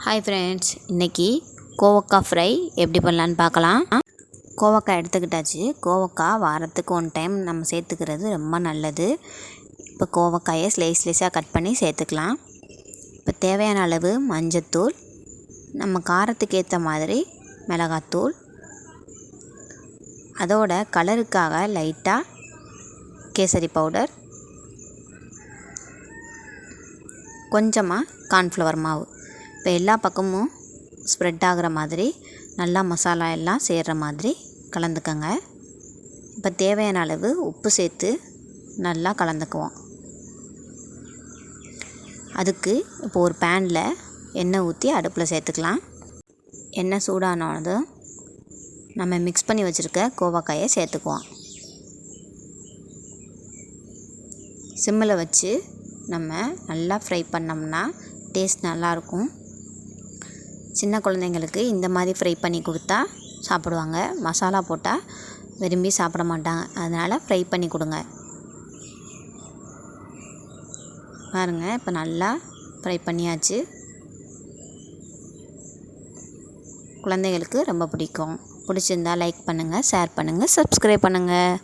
Hi friends, இன்றைக்கி கோவக்காய் fry எப்படி பண்ணலான்னு பார்க்கலாம். கோவக்காய் எடுத்துக்கிட்டாச்சு. கோவக்காய் வாரத்துக்கு 1 டைம் நம்ம சேர்த்துக்கிறது ரொம்ப நல்லது. இப்போ கோவக்காயை ஸ்லைஸாக கட் பண்ணி சேர்த்துக்கலாம். இப்போ தேவையான அளவு மஞ்சத்தூள், நம்ம காரத்துக்கு ஏற்ற மாதிரி மிளகாத்தூள், அதோட கலருக்காக லைட்டாக கேசரி பவுடர், கொஞ்சமாக கார்ன்ஃப்ளவர் மாவு. இப்போ எல்லா பக்கமும் ஸ்ப்ரெட் ஆகிற மாதிரி நல்லா மசாலா எல்லாம் சேர்கிற மாதிரி கலந்துக்கங்க. இப்போ தேவையான அளவு உப்பு சேர்த்து நல்லா கலந்துக்குவோம். அதுக்கு இப்போ ஒரு பேனில் எண்ணெய் ஊற்றி அடுப்பில் சேர்த்துக்கலாம். எண்ணெய் சூடானதும் நம்ம மிக்ஸ் பண்ணி வச்சுருக்க கோவக்காயை சேர்த்துக்குவோம். சிம்மில் வச்சு நம்ம நல்லா ஃப்ரை பண்ணோம்னா டேஸ்ட் நல்லாயிருக்கும். சின்ன குழந்தைங்களுக்கு இந்த மாதிரி ஃப்ரை பண்ணி கொடுத்தா சாப்பிடுவாங்க. மசாலா போட்டால் விரும்பி சாப்பிட மாட்டாங்க. அதனால் ஃப்ரை பண்ணி கொடுங்க. பாருங்கள், இப்போ நல்லா ஃப்ரை பண்ணியாச்சு. குழந்தைகளுக்கு ரொம்ப பிடிக்கும். பிடிச்சிருந்தா லைக் பண்ணுங்கள், ஷேர் பண்ணுங்கள், சப்ஸ்கிரைப் பண்ணுங்கள்.